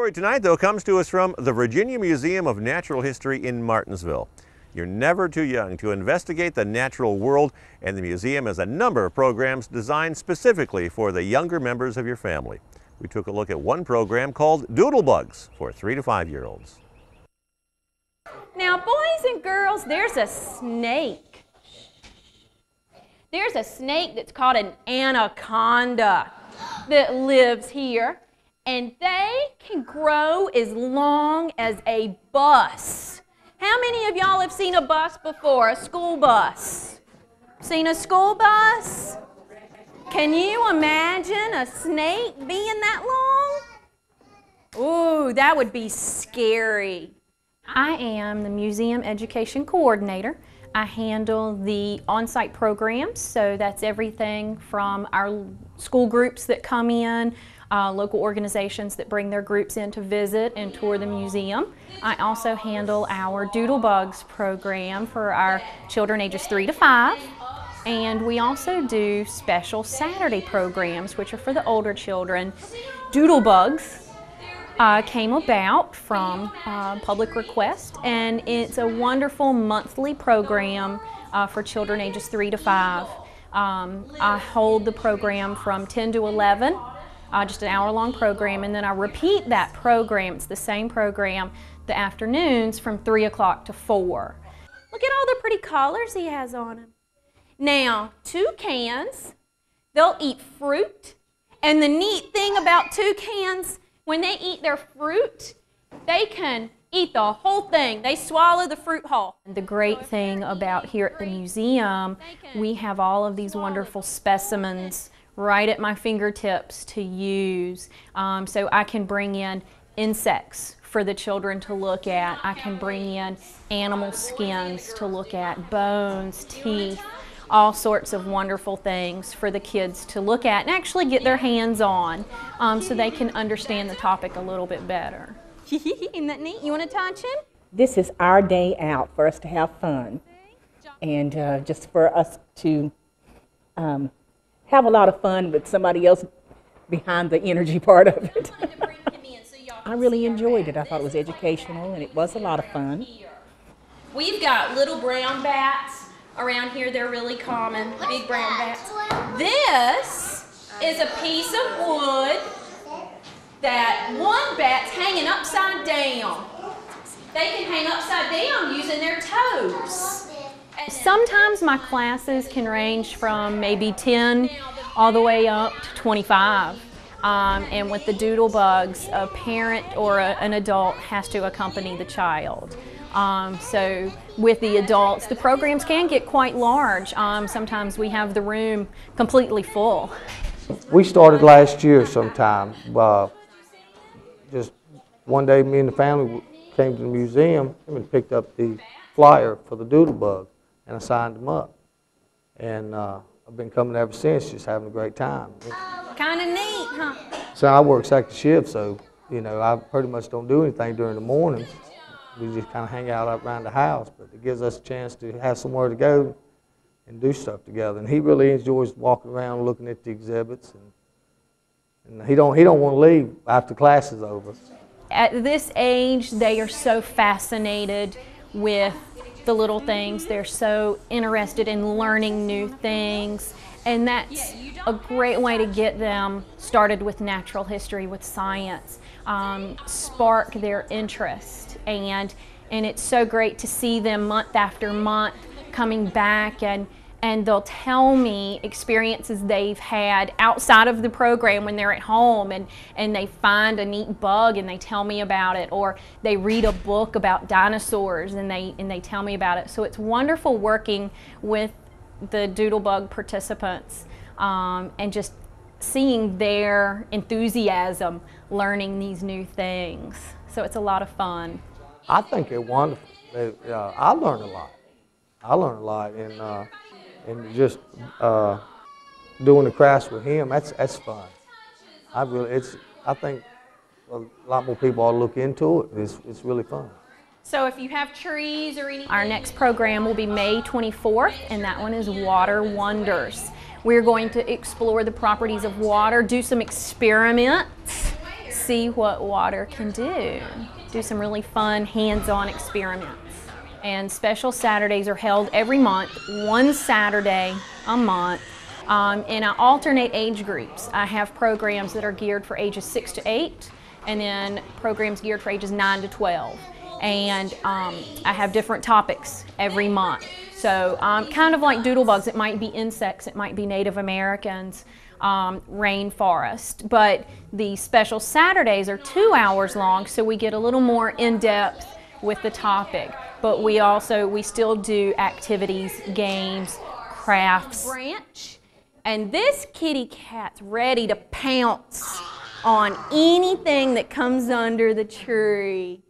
story tonight, though, comes to us from the Virginia Museum of Natural History in Martinsville. You're never too young to investigate the natural world, and the museum has a number of programs designed specifically for the younger members of your family. We took a look at one program called Doodle Bugs for 3 to 5-year-olds. Now, boys and girls, there's a snake. There's a snake that's called an anaconda that lives here, and they can grow as long as a bus. How many of y'all have seen a bus before, a school bus? Seen a school bus? Can you imagine a snake being that long? Ooh, that would be scary. I am the museum education coordinator. I handle the on-site programs, so that's everything from our school groups that come in, local organizations that bring their groups in to visit and tour the museum. I also handle our Doodle Bugs program for our children ages 3 to 5. And we also do special Saturday programs, which are for the older children. Doodle Bugs came about from public request, and it's a wonderful monthly program for children ages 3 to 5. I hold the program from 10 to 11. Just an hour-long program, and then I repeat that program. It's the same program the afternoons from 3 o'clock to 4. Look at all the pretty collars he has on him. Now, toucans, they'll eat fruit, and the neat thing about toucans, when they eat their fruit, they can eat the whole thing. They swallow the fruit whole. The great thing about here at the museum, we have all of these wonderful specimens right at my fingertips to use. So I can bring in insects for the children to look at. I can bring in animal skins to look at, bones, teeth, all sorts of wonderful things for the kids to look at and actually get their hands on so they can understand the topic a little bit better. Isn't that neat? You want to touch him? This is our day out for us to have fun and just for us to have a lot of fun with somebody else behind the energy part of it. I really enjoyed it. I thought it was educational and it was a lot of fun. We've got little brown bats around here. They're really common, big brown bats. This is a piece of wood that one bat's hanging upside down. They can hang upside down using their toes. Sometimes my classes can range from maybe 10 all the way up to 25. And with the Doodle Bugs, a parent or an adult has to accompany the child. So with the adults, the programs can get quite large. Sometimes we have the room completely full. We started last year sometime. Just one day me and the family came to the museum and picked up the flyer for the Doodle Bug. And I signed them up. And I've been coming ever since, just having a great time. Kind of neat, huh? So I work second shift, so, you know, I pretty much don't do anything during the mornings. We just kind of hang out up around the house, but it gives us a chance to have somewhere to go and do stuff together. And he really enjoys walking around looking at the exhibits, and he don't want to leave after class is over. At this age, they are so fascinated with the little things. They're so interested in learning new things, and that's a great way to get them started with natural history, with science, spark their interest, and it's so great to see them month after month coming back, and they'll tell me experiences they've had outside of the program when they're at home, and they find a neat bug and they tell me about it, or they read a book about dinosaurs and they tell me about it. So it's wonderful working with the Doodle Bug participants and just seeing their enthusiasm learning these new things. So it's a lot of fun. I think they're wonderful. I learned a lot. And just doing the crafts with him, that's fun. I think a lot more people ought to look into it. It's really fun. So if you have trees or anything. Our next program will be May 24th, and that one is Water Wonders. We're going to explore the properties of water, do some experiments, see what water can do. Do some really fun hands-on experiments. And special Saturdays are held every month, one Saturday a month. And I alternate age groups. I have programs that are geared for ages 6 to 8, and then programs geared for ages 9 to 12. And I have different topics every month. So kind of like doodlebugs, it might be insects, it might be Native Americans, rainforest. But the special Saturdays are 2 hours long, so we get a little more in-depth with the topic. But we still do activities, games, crafts. Branch. And this kitty cat's ready to pounce on anything that comes under the tree.